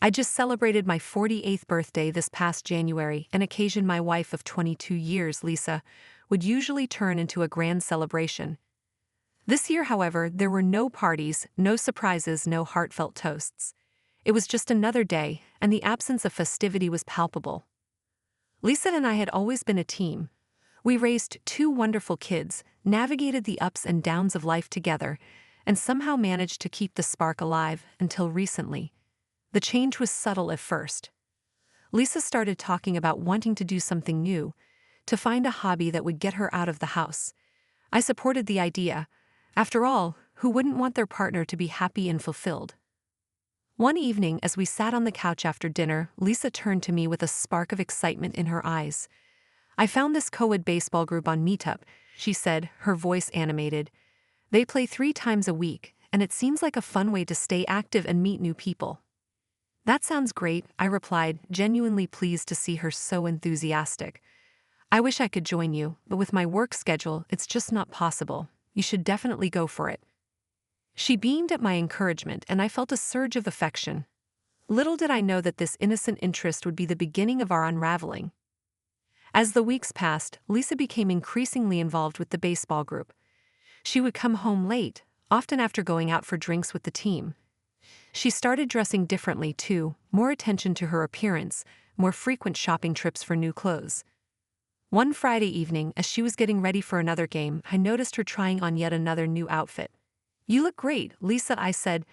I just celebrated my 48th birthday this past January, an occasion my wife of 22 years, Lisa, would usually turn into a grand celebration. This year, however, there were no parties, no surprises, no heartfelt toasts. It was just another day, and the absence of festivity was palpable. Lisa and I had always been a team. We raised two wonderful kids, navigated the ups and downs of life together, and somehow managed to keep the spark alive until recently. The change was subtle at first. Lisa started talking about wanting to do something new, to find a hobby that would get her out of the house. I supported the idea. After all, who wouldn't want their partner to be happy and fulfilled? One evening, as we sat on the couch after dinner, Lisa turned to me with a spark of excitement in her eyes. "I found this co-ed baseball group on Meetup," she said, her voice animated. "They play 3 times a week, and it seems like a fun way to stay active and meet new people." "That sounds great," I replied, genuinely pleased to see her so enthusiastic. "I wish I could join you, but with my work schedule, it's just not possible. You should definitely go for it." She beamed at my encouragement, and I felt a surge of affection. Little did I know that this innocent interest would be the beginning of our unraveling. As the weeks passed, Lisa became increasingly involved with the baseball group. She would come home late, often after going out for drinks with the team. She started dressing differently too, more attention to her appearance, more frequent shopping trips for new clothes. One Friday evening, as she was getting ready for another game, I noticed her trying on yet another new outfit. "You look great, Lisa," I said,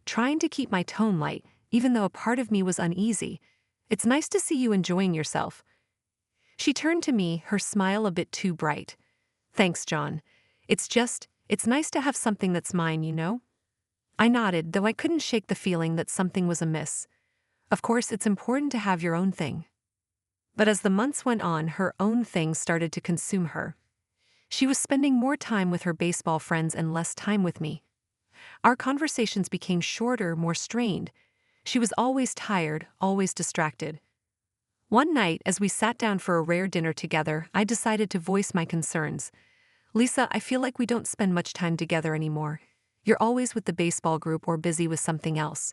trying to keep my tone light, even though a part of me was uneasy. "It's nice to see you enjoying yourself." She turned to me, her smile a bit too bright. "Thanks, John. It's nice to have something that's mine, you know?" I nodded, though I couldn't shake the feeling that something was amiss. Of course, it's important to have your own thing. But as the months went on, her own thing started to consume her. She was spending more time with her baseball friends and less time with me. Our conversations became shorter, more strained. She was always tired, always distracted. One night, as we sat down for a rare dinner together, I decided to voice my concerns. "Lisa, I feel like we don't spend much time together anymore. You're always with the baseball group or busy with something else."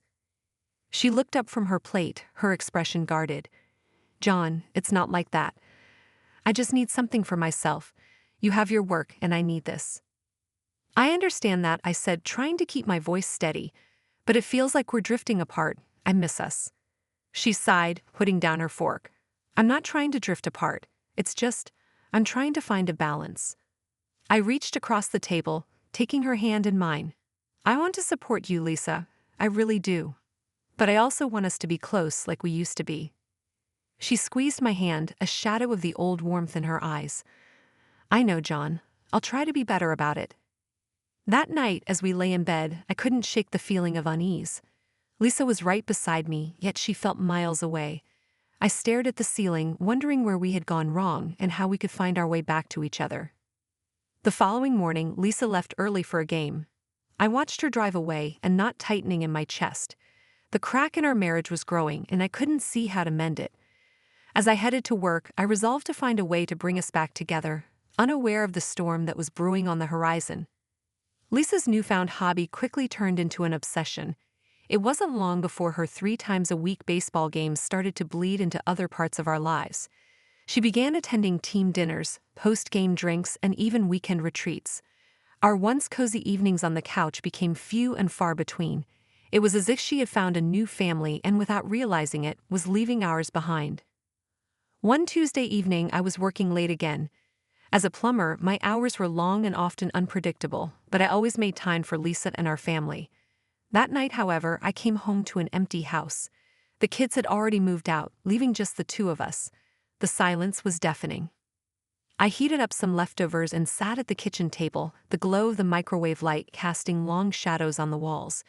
She looked up from her plate, her expression guarded. "John, it's not like that. I just need something for myself. You have your work, and I need this." "I understand that," I said, trying to keep my voice steady. "But it feels like we're drifting apart. I miss us." She sighed, putting down her fork. "I'm not trying to drift apart. I'm trying to find a balance." I reached across the table, taking her hand in mine. "I want to support you, Lisa. I really do. But I also want us to be close like we used to be." She squeezed my hand, a shadow of the old warmth in her eyes. "I know, John. I'll try to be better about it." That night, as we lay in bed, I couldn't shake the feeling of unease. Lisa was right beside me, yet she felt miles away. I stared at the ceiling, wondering where we had gone wrong and how we could find our way back to each other. The following morning, Lisa left early for a game. I watched her drive away, a knot tightening in my chest. The crack in our marriage was growing, and I couldn't see how to mend it. As I headed to work, I resolved to find a way to bring us back together, unaware of the storm that was brewing on the horizon. Lisa's newfound hobby quickly turned into an obsession. It wasn't long before her 3 times a week baseball games started to bleed into other parts of our lives. She began attending team dinners, post-game drinks, and even weekend retreats. Our once cozy evenings on the couch became few and far between. It was as if she had found a new family and, without realizing it, was leaving ours behind. One Tuesday evening, I was working late again. As a plumber, my hours were long and often unpredictable, but I always made time for Lisa and our family. That night, however, I came home to an empty house. The kids had already moved out, leaving just the two of us. The silence was deafening. I heated up some leftovers and sat at the kitchen table, the glow of the microwave light casting long shadows on the walls.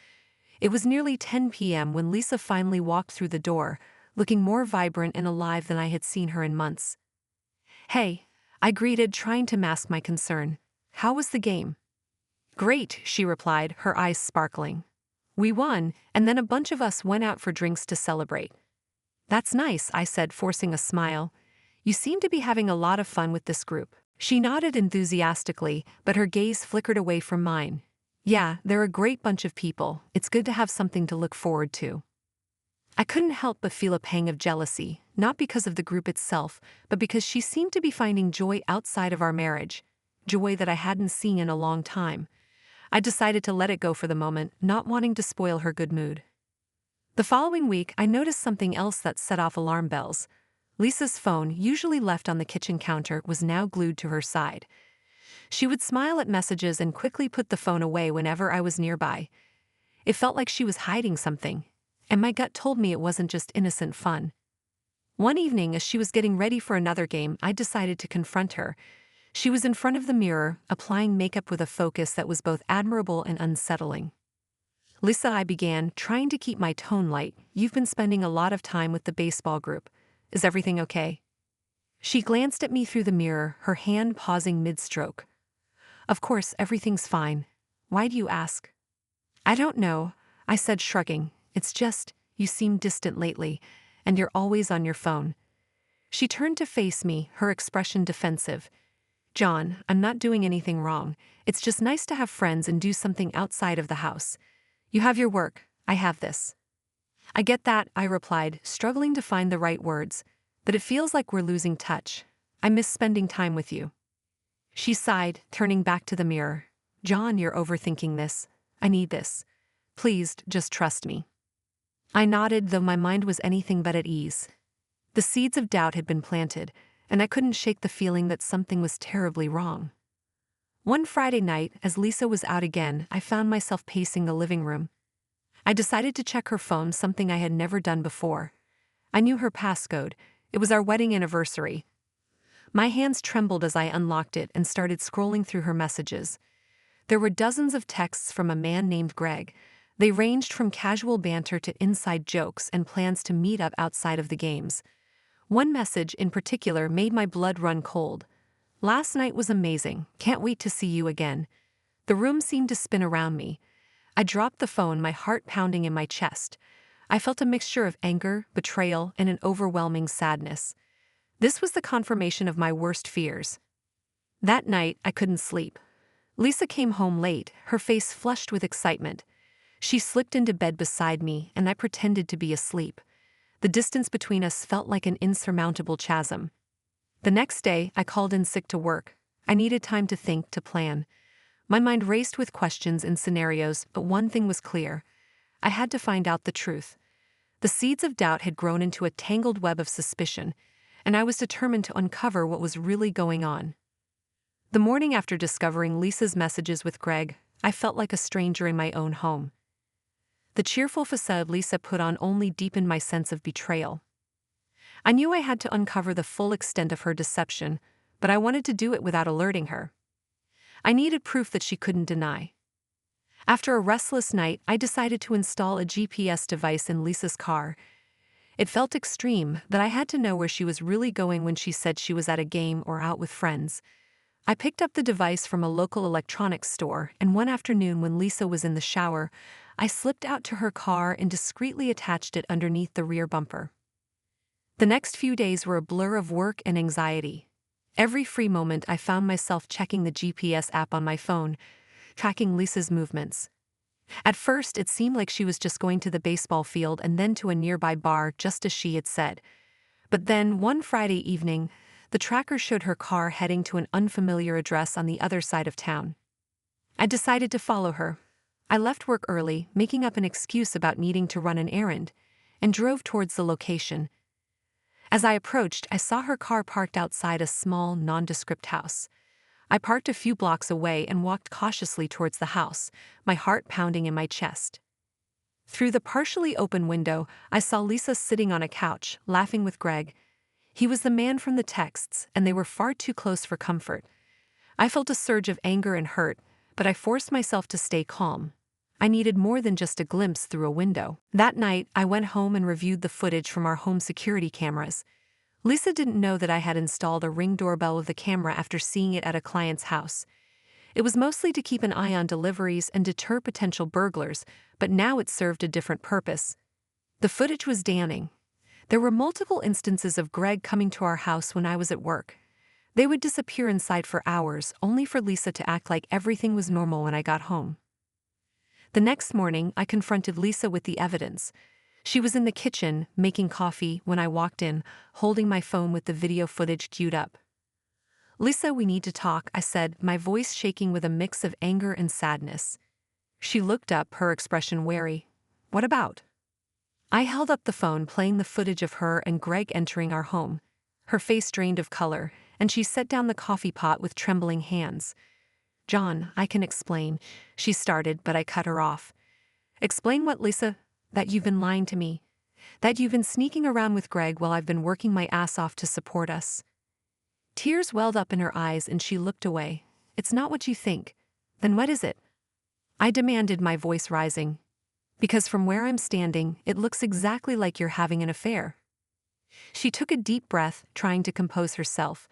It was nearly 10 p.m. when Lisa finally walked through the door, looking more vibrant and alive than I had seen her in months. "Hey," I greeted, trying to mask my concern. "How was the game?" "Great," she replied, her eyes sparkling. "We won, and then a bunch of us went out for drinks to celebrate." "That's nice," I said, forcing a smile. "You seem to be having a lot of fun with this group." She nodded enthusiastically, but her gaze flickered away from mine. "Yeah, they're a great bunch of people. It's good to have something to look forward to." I couldn't help but feel a pang of jealousy, not because of the group itself, but because she seemed to be finding joy outside of our marriage, joy that I hadn't seen in a long time. I decided to let it go for the moment, not wanting to spoil her good mood. The following week, I noticed something else that set off alarm bells. Lisa's phone, usually left on the kitchen counter, was now glued to her side. She would smile at messages and quickly put the phone away whenever I was nearby. It felt like she was hiding something, and my gut told me it wasn't just innocent fun. One evening, as she was getting ready for another game, I decided to confront her. She was in front of the mirror, applying makeup with a focus that was both admirable and unsettling. "Lisa," I began, trying to keep my tone light, "you've been spending a lot of time with the baseball group. Is everything okay?" She glanced at me through the mirror, her hand pausing mid-stroke. "Of course, everything's fine. Why do you ask?" "I don't know," I said, shrugging. "It's just, you seem distant lately, and you're always on your phone." She turned to face me, her expression defensive. "John, I'm not doing anything wrong. It's just nice to have friends and do something outside of the house. You have your work, I have this." "I get that," I replied, struggling to find the right words, "but it feels like we're losing touch. I miss spending time with you." She sighed, turning back to the mirror. "John, you're overthinking this. I need this. Please, just trust me." I nodded, though my mind was anything but at ease. The seeds of doubt had been planted, and I couldn't shake the feeling that something was terribly wrong. One Friday night, as Lisa was out again, I found myself pacing the living room. I decided to check her phone, something I had never done before. I knew her passcode. It was our wedding anniversary. My hands trembled as I unlocked it and started scrolling through her messages. There were dozens of texts from a man named Greg. They ranged from casual banter to inside jokes and plans to meet up outside of the games. One message in particular made my blood run cold. "Last night was amazing. Can't wait to see you again." The room seemed to spin around me. I dropped the phone, my heart pounding in my chest. I felt a mixture of anger, betrayal, and an overwhelming sadness. This was the confirmation of my worst fears. That night, I couldn't sleep. Lisa came home late, her face flushed with excitement. She slipped into bed beside me, and I pretended to be asleep. The distance between us felt like an insurmountable chasm. The next day, I called in sick to work. I needed time to think, to plan. My mind raced with questions and scenarios, but one thing was clear. I had to find out the truth. The seeds of doubt had grown into a tangled web of suspicion, and I was determined to uncover what was really going on. The morning after discovering Lisa's messages with Greg, I felt like a stranger in my own home. The cheerful facade Lisa put on only deepened my sense of betrayal. I knew I had to uncover the full extent of her deception, but I wanted to do it without alerting her. I needed proof that she couldn't deny. After a restless night, I decided to install a GPS device in Lisa's car. It felt extreme, that I had to know where she was really going when she said she was at a game or out with friends. I picked up the device from a local electronics store, and one afternoon when Lisa was in the shower, I slipped out to her car and discreetly attached it underneath the rear bumper. The next few days were a blur of work and anxiety. Every free moment I found myself checking the GPS app on my phone, tracking Lisa's movements. At first, it seemed like she was just going to the baseball field and then to a nearby bar, just as she had said. But then, one Friday evening, the tracker showed her car heading to an unfamiliar address on the other side of town. I decided to follow her. I left work early, making up an excuse about needing to run an errand, and drove towards the location. As I approached, I saw her car parked outside a small, nondescript house. I parked a few blocks away and walked cautiously towards the house, my heart pounding in my chest. Through the partially open window, I saw Lisa sitting on a couch, laughing with Greg. He was the man from the texts, and they were far too close for comfort. I felt a surge of anger and hurt, but I forced myself to stay calm. I needed more than just a glimpse through a window. That night, I went home and reviewed the footage from our home security cameras. Lisa didn't know that I had installed a Ring doorbell with the camera after seeing it at a client's house. It was mostly to keep an eye on deliveries and deter potential burglars, but now it served a different purpose. The footage was damning. There were multiple instances of Greg coming to our house when I was at work. They would disappear inside for hours, only for Lisa to act like everything was normal when I got home. The next morning, I confronted Lisa with the evidence. She was in the kitchen, making coffee, when I walked in, holding my phone with the video footage queued up. "Lisa, we need to talk," I said, my voice shaking with a mix of anger and sadness. She looked up, her expression wary. "What about?" I held up the phone, playing the footage of her and Greg entering our home. Her face drained of color, and she set down the coffee pot with trembling hands. "John, I can explain," she started, but I cut her off. "Explain what, Lisa?" "That you've been lying to me. That you've been sneaking around with Greg while I've been working my ass off to support us." Tears welled up in her eyes and she looked away. "It's not what you think." "Then what is it?" I demanded, my voice rising. "Because from where I'm standing, it looks exactly like you're having an affair." She took a deep breath, trying to compose herself.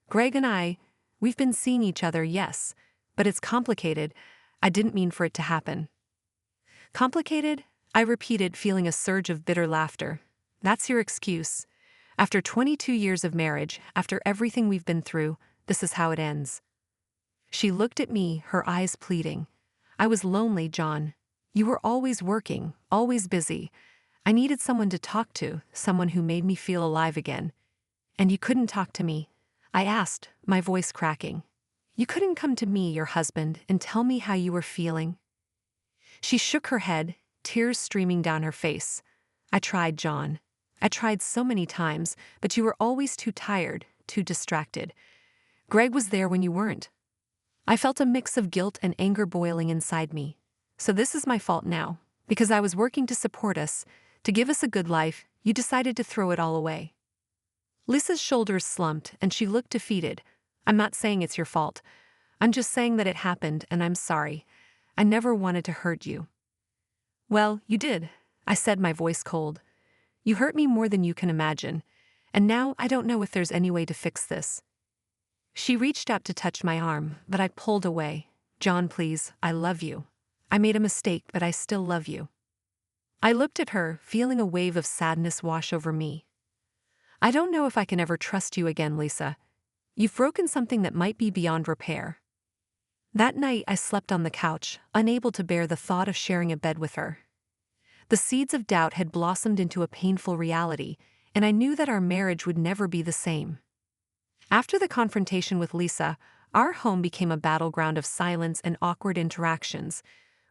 "Greg and we've been seeing each other, yes. But it's complicated. I didn't mean for it to happen." "Complicated?" I repeated, feeling a surge of bitter laughter. "That's your excuse. After 22 years of marriage, after everything we've been through, this is how it ends." She looked at me, her eyes pleading. "I was lonely, John. You were always working, always busy. I needed someone to talk to, someone who made me feel alive again. And you couldn't talk to me." I asked, my voice cracking. "You couldn't come to me, your husband, and tell me how you were feeling?" She shook her head, tears streaming down her face. "I tried, John. I tried so many times, but you were always too tired, too distracted. Greg was there when you weren't." I felt a mix of guilt and anger boiling inside me. "So this is my fault now. Because I was working to support us, to give us a good life, you decided to throw it all away." Lisa's shoulders slumped and she looked defeated. "I'm not saying it's your fault. I'm just saying that it happened and I'm sorry. I never wanted to hurt you." "Well, you did," I said, my voice cold. "You hurt me more than you can imagine. And now I don't know if there's any way to fix this." She reached out to touch my arm, but I pulled away. "John, please, I love you. I made a mistake, but I still love you." I looked at her, feeling a wave of sadness wash over me. "I don't know if I can ever trust you again, Lisa. You've broken something that might be beyond repair." That night I slept on the couch, unable to bear the thought of sharing a bed with her. The seeds of doubt had blossomed into a painful reality, and I knew that our marriage would never be the same. After the confrontation with Lisa, our home became a battleground of silence and awkward interactions.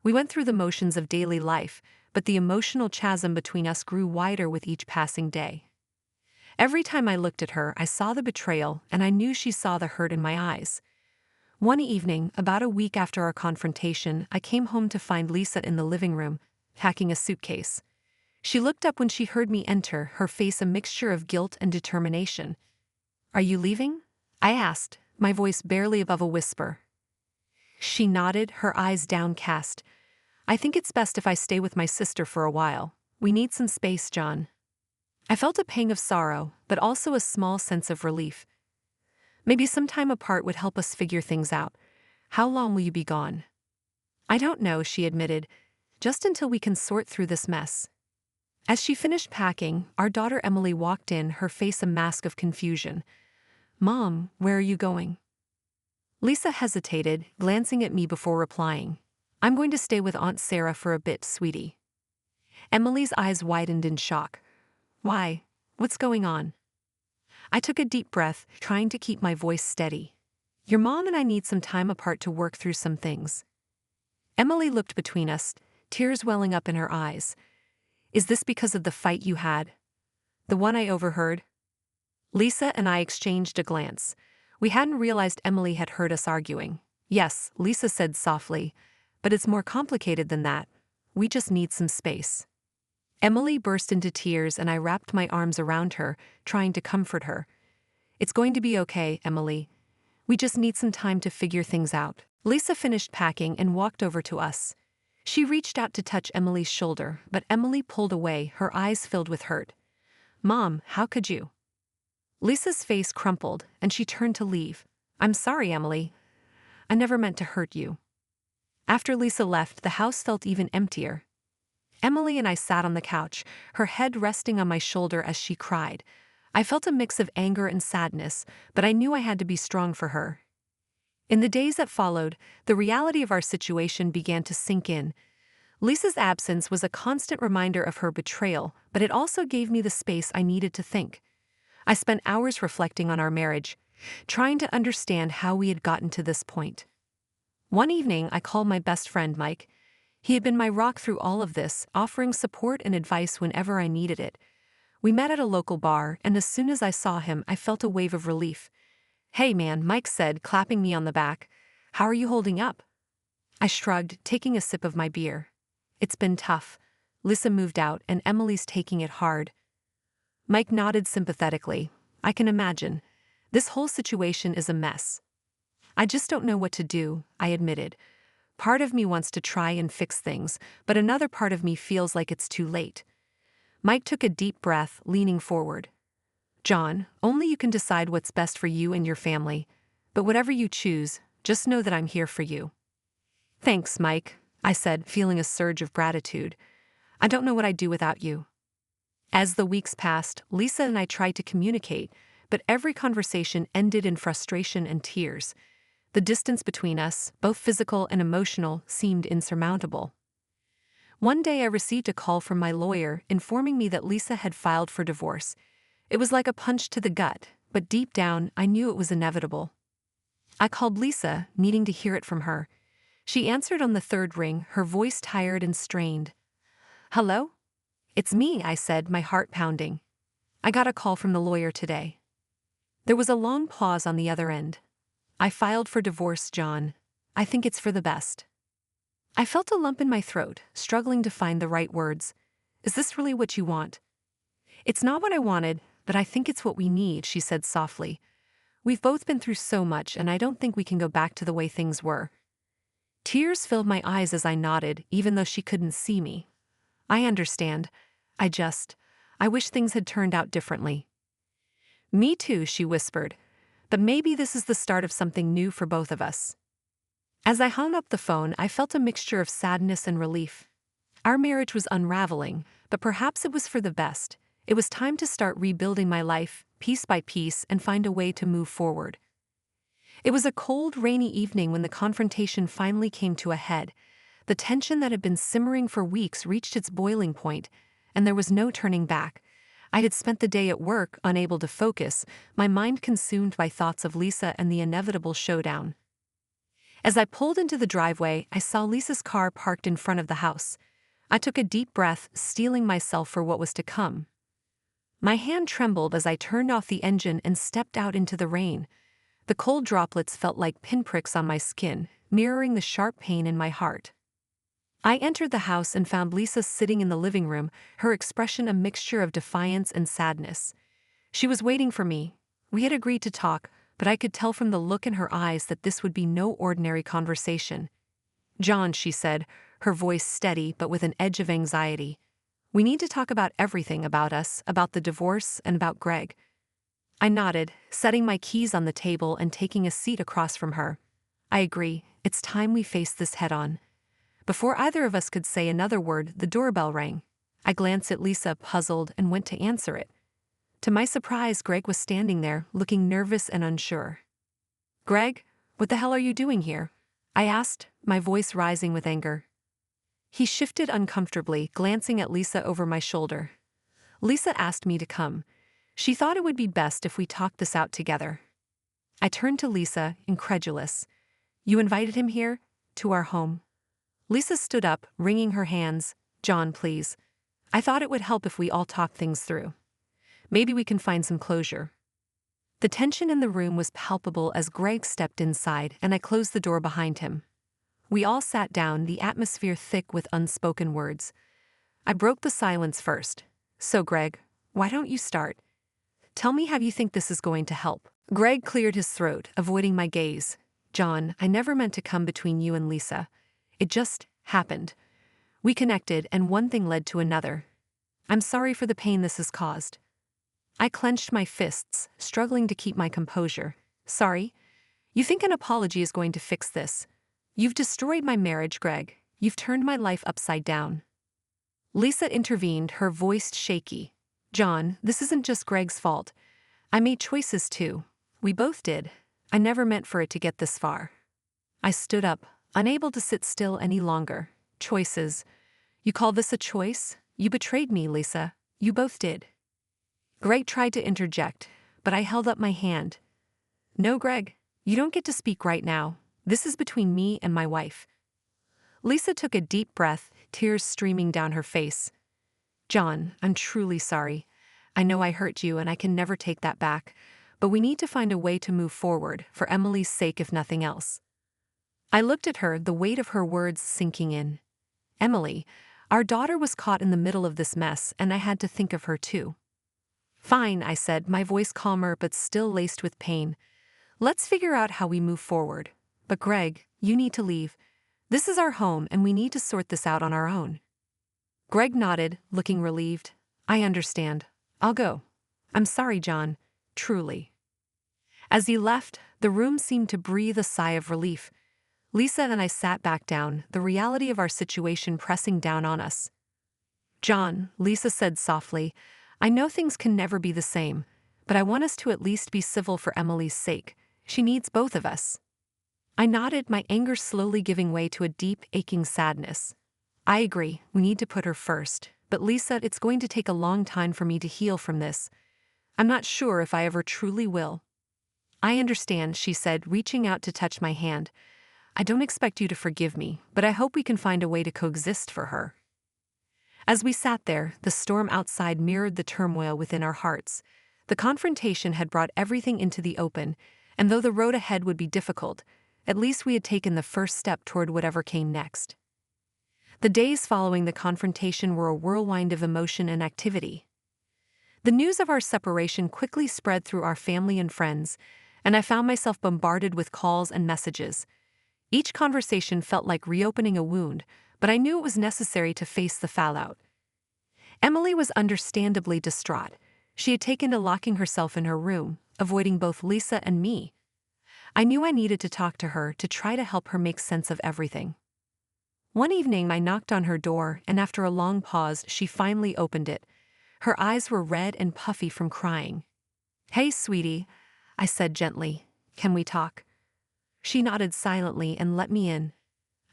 We went through the motions of daily life, but the emotional chasm between us grew wider with each passing day. Every time I looked at her, I saw the betrayal, and I knew she saw the hurt in my eyes. One evening, about a week after our confrontation, I came home to find Lisa in the living room, packing a suitcase. She looked up when she heard me enter, her face a mixture of guilt and determination. "Are you leaving?" I asked, my voice barely above a whisper. She nodded, her eyes downcast. "I think it's best if I stay with my sister for a while. We need some space, John." I felt a pang of sorrow, but also a small sense of relief. "Maybe some time apart would help us figure things out. How long will you be gone?" "I don't know," she admitted. "Just until we can sort through this mess." As she finished packing, our daughter Emily walked in, her face a mask of confusion. "Mom, where are you going?" Lisa hesitated, glancing at me before replying. "I'm going to stay with Aunt Sarah for a bit, sweetie." Emily's eyes widened in shock. "Why? What's going on?" I took a deep breath, trying to keep my voice steady. "Your mom and I need some time apart to work through some things." Emily looked between us, tears welling up in her eyes. "Is this because of the fight you had? The one I overheard?" Lisa and I exchanged a glance. We hadn't realized Emily had heard us arguing. "Yes," Lisa said softly, "but it's more complicated than that. We just need some space." Emily burst into tears and I wrapped my arms around her, trying to comfort her. "It's going to be okay, Emily. We just need some time to figure things out." Lisa finished packing and walked over to us. She reached out to touch Emily's shoulder, but Emily pulled away, her eyes filled with hurt. "Mom, how could you?" Lisa's face crumpled, and she turned to leave. "I'm sorry, Emily. I never meant to hurt you." After Lisa left, the house felt even emptier. Emily and I sat on the couch, her head resting on my shoulder as she cried. I felt a mix of anger and sadness, but I knew I had to be strong for her. In the days that followed, the reality of our situation began to sink in. Lisa's absence was a constant reminder of her betrayal, but it also gave me the space I needed to think. I spent hours reflecting on our marriage, trying to understand how we had gotten to this point. One evening, I called my best friend, Mike. He had been my rock through all of this, offering support and advice whenever I needed it. We met at a local bar, and as soon as I saw him, I felt a wave of relief. "Hey man," Mike said, clapping me on the back. "How are you holding up?" I shrugged, taking a sip of my beer. "It's been tough. Lisa moved out, and Emily's taking it hard." Mike nodded sympathetically. "I can imagine. This whole situation is a mess." "I just don't know what to do," I admitted. "Part of me wants to try and fix things, but another part of me feels like it's too late." Mike took a deep breath, leaning forward. "John, only you can decide what's best for you and your family. But whatever you choose, just know that I'm here for you." "Thanks, Mike," I said, feeling a surge of gratitude. "I don't know what I'd do without you." As the weeks passed, Lisa and I tried to communicate, but every conversation ended in frustration and tears. The distance between us, both physical and emotional, seemed insurmountable. One day I received a call from my lawyer informing me that Lisa had filed for divorce. It was like a punch to the gut, but deep down I knew it was inevitable. I called Lisa, needing to hear it from her. She answered on the third ring, her voice tired and strained. "Hello? It's me," I said, my heart pounding. "I got a call from the lawyer today." There was a long pause on the other end. "I filed for divorce, John. I think it's for the best." I felt a lump in my throat, struggling to find the right words. "Is this really what you want?" "It's not what I wanted, but I think it's what we need," she said softly. "We've both been through so much, and I don't think we can go back to the way things were." Tears filled my eyes as I nodded, even though she couldn't see me. "I understand. I wish things had turned out differently." "Me too," she whispered. "But maybe this is the start of something new for both of us." As I hung up the phone, I felt a mixture of sadness and relief. Our marriage was unraveling, but perhaps it was for the best. It was time to start rebuilding my life, piece by piece, and find a way to move forward. It was a cold, rainy evening when the confrontation finally came to a head. The tension that had been simmering for weeks reached its boiling point, and there was no turning back. I had spent the day at work, unable to focus, my mind consumed by thoughts of Lisa and the inevitable showdown. As I pulled into the driveway, I saw Lisa's car parked in front of the house. I took a deep breath, steeling myself for what was to come. My hand trembled as I turned off the engine and stepped out into the rain. The cold droplets felt like pinpricks on my skin, mirroring the sharp pain in my heart. I entered the house and found Lisa sitting in the living room, her expression a mixture of defiance and sadness. She was waiting for me. We had agreed to talk, but I could tell from the look in her eyes that this would be no ordinary conversation. "John," she said, her voice steady but with an edge of anxiety. "We need to talk about everything about us, about the divorce, and about Greg." I nodded, setting my keys on the table and taking a seat across from her. "I agree. It's time we face this head-on." Before either of us could say another word, the doorbell rang. I glanced at Lisa, puzzled, and went to answer it. To my surprise, Greg was standing there, looking nervous and unsure. "Greg, what the hell are you doing here?" I asked, my voice rising with anger. He shifted uncomfortably, glancing at Lisa over my shoulder. "Lisa asked me to come. She thought it would be best if we talked this out together." I turned to Lisa, incredulous. "You invited him here? To our home?" Lisa stood up, wringing her hands. "John, please. I thought it would help if we all talked things through. Maybe we can find some closure." The tension in the room was palpable as Greg stepped inside, and I closed the door behind him. We all sat down, the atmosphere thick with unspoken words. I broke the silence first. "So Greg, why don't you start? Tell me how you think this is going to help." Greg cleared his throat, avoiding my gaze. "John, I never meant to come between you and Lisa. It just happened. We connected, and one thing led to another. I'm sorry for the pain this has caused." I clenched my fists, struggling to keep my composure. "Sorry? You think an apology is going to fix this? You've destroyed my marriage, Greg. You've turned my life upside down." Lisa intervened, her voice shaky. "John, this isn't just Greg's fault. I made choices too. We both did. I never meant for it to get this far." I stood up, unable to sit still any longer. "Choices. You call this a choice? You betrayed me, Lisa. You both did. Greg tried to interject, but I held up my hand. No, Greg, you don't get to speak right now. This is between me and my wife. Lisa took a deep breath, tears streaming down her face. John, I'm truly sorry. I know I hurt you and I can never take that back, but we need to find a way to move forward, for Emily's sake if nothing else. I looked at her, the weight of her words sinking in. Emily, our daughter was caught in the middle of this mess and I had to think of her too. Fine, I said, my voice calmer but still laced with pain. Let's figure out how we move forward. But Greg, you need to leave. This is our home and we need to sort this out on our own. Greg nodded, looking relieved. I understand. I'll go. I'm sorry, John. Truly. As he left, the room seemed to breathe a sigh of relief. Lisa and I sat back down, the reality of our situation pressing down on us. John, Lisa said softly, I know things can never be the same, but I want us to at least be civil for Emily's sake. She needs both of us. I nodded, my anger slowly giving way to a deep, aching sadness. I agree, we need to put her first, but Lisa, it's going to take a long time for me to heal from this. I'm not sure if I ever truly will. I understand, she said, reaching out to touch my hand. I don't expect you to forgive me, but I hope we can find a way to coexist for her. As we sat there, the storm outside mirrored the turmoil within our hearts. The confrontation had brought everything into the open, and though the road ahead would be difficult, at least we had taken the first step toward whatever came next. The days following the confrontation were a whirlwind of emotion and activity. The news of our separation quickly spread through our family and friends, and I found myself bombarded with calls and messages. Each conversation felt like reopening a wound, but I knew it was necessary to face the fallout. Emily was understandably distraught. She had taken to locking herself in her room, avoiding both Lisa and me. I knew I needed to talk to her to try to help her make sense of everything. One evening I knocked on her door, and after a long pause, she finally opened it. Her eyes were red and puffy from crying. Hey, sweetie, I said gently. Can we talk? She nodded silently and let me in.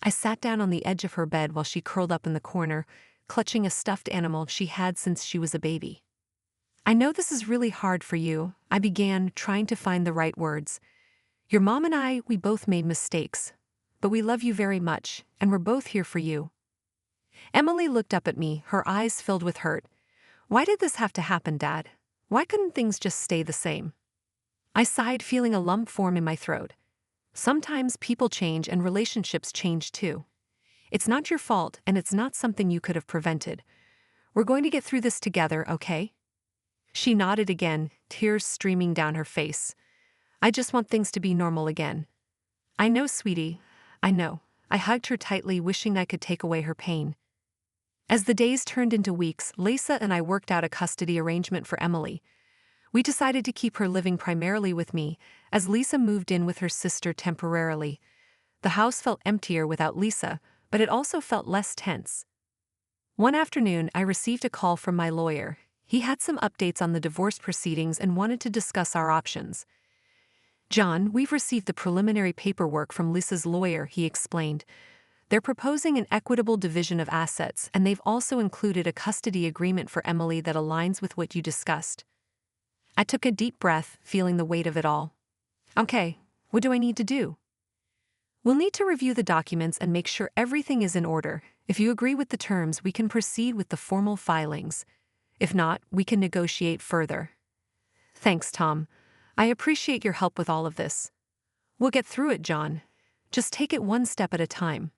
I sat down on the edge of her bed while she curled up in the corner, clutching a stuffed animal she had since she was a baby. I know this is really hard for you, I began, trying to find the right words. Your mom and I, we both made mistakes, but we love you very much, and we're both here for you. Emily looked up at me, her eyes filled with hurt. Why did this have to happen, Dad? Why couldn't things just stay the same? I sighed, feeling a lump form in my throat. Sometimes people change and relationships change too. It's not your fault and it's not something you could have prevented. We're going to get through this together, okay? She nodded again, tears streaming down her face. I just want things to be normal again. I know, sweetie. I know. I hugged her tightly, wishing I could take away her pain. As the days turned into weeks, Lisa and I worked out a custody arrangement for Emily. We decided to keep her living primarily with me, as Lisa moved in with her sister temporarily. The house felt emptier without Lisa, but it also felt less tense. One afternoon, I received a call from my lawyer. He had some updates on the divorce proceedings and wanted to discuss our options. John, we've received the preliminary paperwork from Lisa's lawyer, he explained. They're proposing an equitable division of assets, and they've also included a custody agreement for Emily that aligns with what you discussed. I took a deep breath, feeling the weight of it all. Okay, what do I need to do? We'll need to review the documents and make sure everything is in order. If you agree with the terms, we can proceed with the formal filings. If not, we can negotiate further. Thanks, Tom. I appreciate your help with all of this. We'll get through it, John. Just take it one step at a time.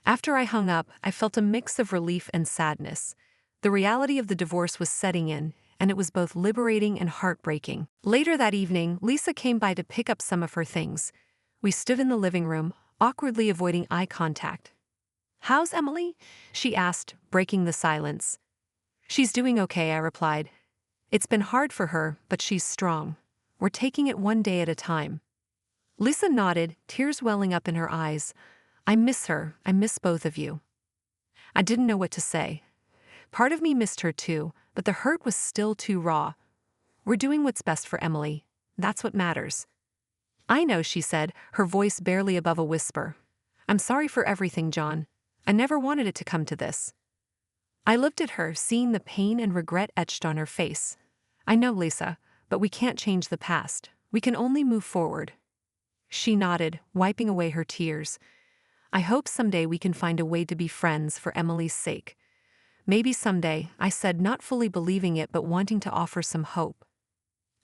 After I hung up, I felt a mix of relief and sadness. The reality of the divorce was setting in, and it was both liberating and heartbreaking. Later that evening, Lisa came by to pick up some of her things. We stood in the living room, awkwardly avoiding eye contact. How's Emily? She asked, breaking the silence. She's doing okay, I replied. It's been hard for her, but she's strong. We're taking it one day at a time. Lisa nodded, tears welling up in her eyes. I miss her. I miss both of you. I didn't know what to say. Part of me missed her too, but the hurt was still too raw. We're doing what's best for Emily. That's what matters. I know, she said, her voice barely above a whisper. I'm sorry for everything, John. I never wanted it to come to this. I looked at her, seeing the pain and regret etched on her face. I know, Lisa, but we can't change the past. We can only move forward. She nodded, wiping away her tears. I hope someday we can find a way to be friends for Emily's sake. Maybe someday, I said, not fully believing it but wanting to offer some hope.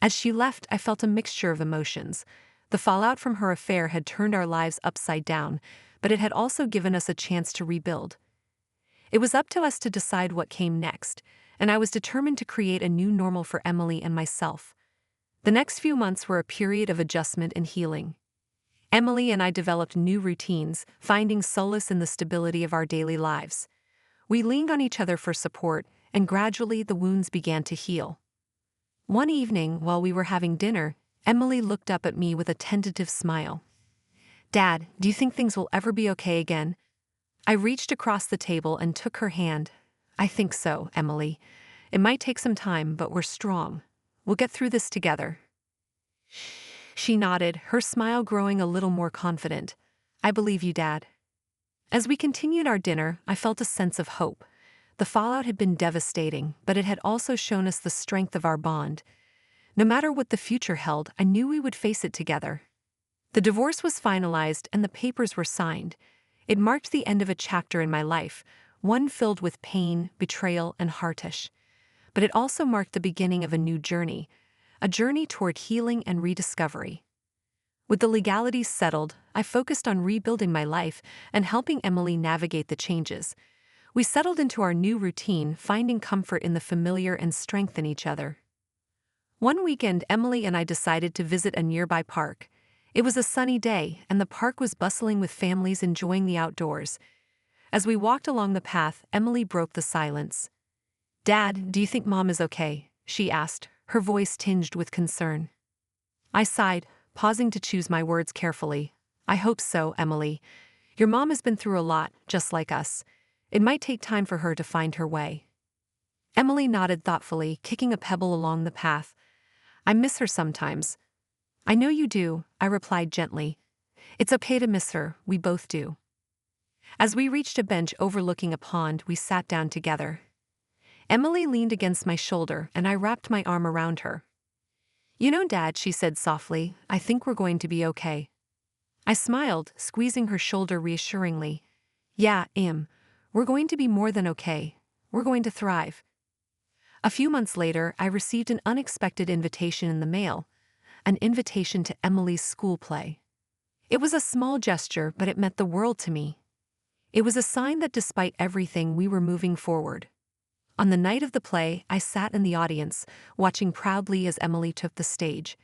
As she left, I felt a mixture of emotions. The fallout from her affair had turned our lives upside down, but it had also given us a chance to rebuild. It was up to us to decide what came next, and I was determined to create a new normal for Emily and myself. The next few months were a period of adjustment and healing. Emily and I developed new routines, finding solace in the stability of our daily lives. We leaned on each other for support, and gradually the wounds began to heal. One evening, while we were having dinner, Emily looked up at me with a tentative smile. "Dad, do you think things will ever be okay again?" I reached across the table and took her hand. "I think so, Emily. It might take some time, but we're strong. We'll get through this together." She nodded, her smile growing a little more confident. "I believe you, Dad." As we continued our dinner, I felt a sense of hope. The fallout had been devastating, but it had also shown us the strength of our bond. No matter what the future held, I knew we would face it together. The divorce was finalized and the papers were signed. It marked the end of a chapter in my life, one filled with pain, betrayal, and heartache. But it also marked the beginning of a new journey, a journey toward healing and rediscovery. With the legalities settled, I focused on rebuilding my life and helping Emily navigate the changes. We settled into our new routine, finding comfort in the familiar and strength in each other. One weekend, Emily and I decided to visit a nearby park. It was a sunny day, and the park was bustling with families enjoying the outdoors. As we walked along the path, Emily broke the silence. "Dad, do you think Mom is okay?" she asked, her voice tinged with concern. I sighed, pausing to choose my words carefully. "I hope so, Emily. Your mom has been through a lot, just like us. It might take time for her to find her way." Emily nodded thoughtfully, kicking a pebble along the path. "I miss her sometimes." "I know you do," I replied gently. "It's okay to miss her, we both do." As we reached a bench overlooking a pond, we sat down together. Emily leaned against my shoulder, and I wrapped my arm around her. "You know, Dad," she said softly, "I think we're going to be okay." I smiled, squeezing her shoulder reassuringly. "Yeah, we're going to be more than okay. We're going to thrive." A few months later, I received an unexpected invitation in the mail, an invitation to Emily's school play. It was a small gesture, but it meant the world to me. It was a sign that despite everything, we were moving forward. On the night of the play, I sat in the audience, watching proudly as Emily took the stage.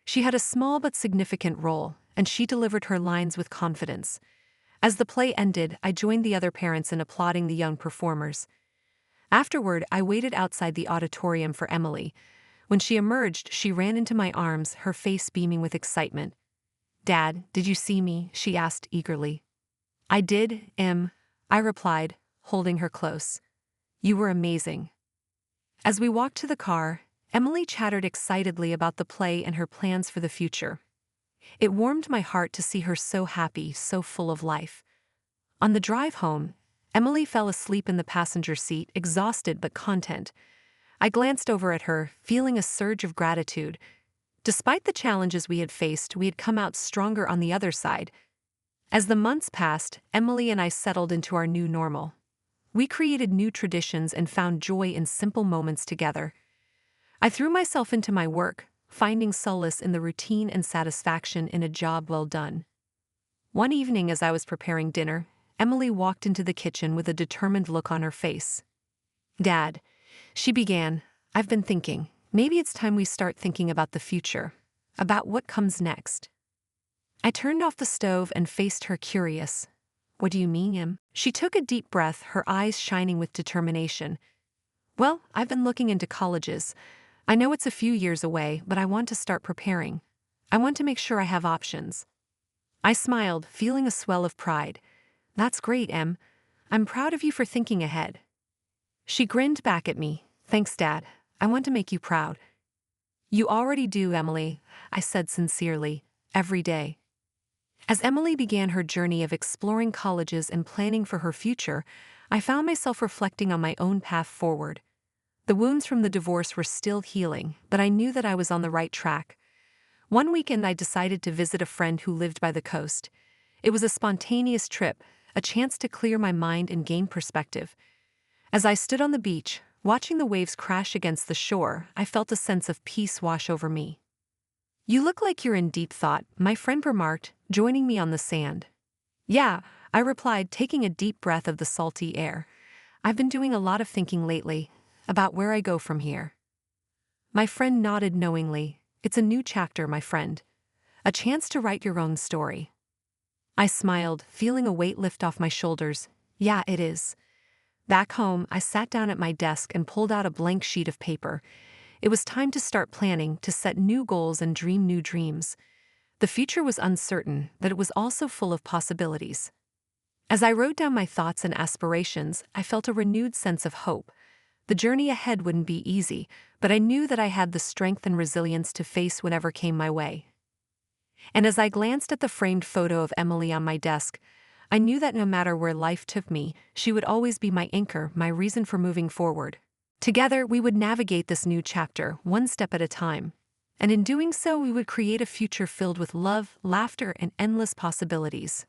She had a small but significant role, and she delivered her lines with confidence. As the play ended, I joined the other parents in applauding the young performers. Afterward, I waited outside the auditorium for Emily. When she emerged, she ran into my arms, her face beaming with excitement. "Dad, did you see me?" she asked eagerly. "I did, I replied, holding her close. "You were amazing." As we walked to the car, Emily chattered excitedly about the play and her plans for the future. It warmed my heart to see her so happy, so full of life. On the drive home, Emily fell asleep in the passenger seat, exhausted but content. I glanced over at her, feeling a surge of gratitude. Despite the challenges we had faced, we had come out stronger on the other side. As the months passed, Emily and I settled into our new normal. We created new traditions and found joy in simple moments together. I threw myself into my work, finding solace in the routine and satisfaction in a job well done. One evening as I was preparing dinner, Emily walked into the kitchen with a determined look on her face. "Dad," she began, "I've been thinking, maybe it's time we start thinking about the future, about what comes next." I turned off the stove and faced her curious. "What do you mean, Em?" She took a deep breath, her eyes shining with determination. "Well, I've been looking into colleges. I know it's a few years away, but I want to start preparing. I want to make sure I have options." I smiled, feeling a swell of pride. "That's great, Em. I'm proud of you for thinking ahead." She grinned back at me. "Thanks, Dad. I want to make you proud." "You already do, Emily," I said sincerely, "every day." As Emily began her journey of exploring colleges and planning for her future, I found myself reflecting on my own path forward. The wounds from the divorce were still healing, but I knew that I was on the right track. One weekend I decided to visit a friend who lived by the coast. It was a spontaneous trip, a chance to clear my mind and gain perspective. As I stood on the beach, watching the waves crash against the shore, I felt a sense of peace wash over me. "You look like you're in deep thought," my friend remarked, joining me on the sand. "Yeah," I replied, taking a deep breath of the salty air. "I've been doing a lot of thinking lately, about where I go from here." My friend nodded knowingly. "It's a new chapter, my friend. A chance to write your own story." I smiled, feeling a weight lift off my shoulders. "Yeah, it is." Back home, I sat down at my desk and pulled out a blank sheet of paper. It was time to start planning, to set new goals and dream new dreams. The future was uncertain, but it was also full of possibilities. As I wrote down my thoughts and aspirations, I felt a renewed sense of hope. The journey ahead wouldn't be easy, but I knew that I had the strength and resilience to face whatever came my way. And as I glanced at the framed photo of Emily on my desk, I knew that no matter where life took me, she would always be my anchor, my reason for moving forward. Together, we would navigate this new chapter, one step at a time. And in doing so, we would create a future filled with love, laughter, and endless possibilities.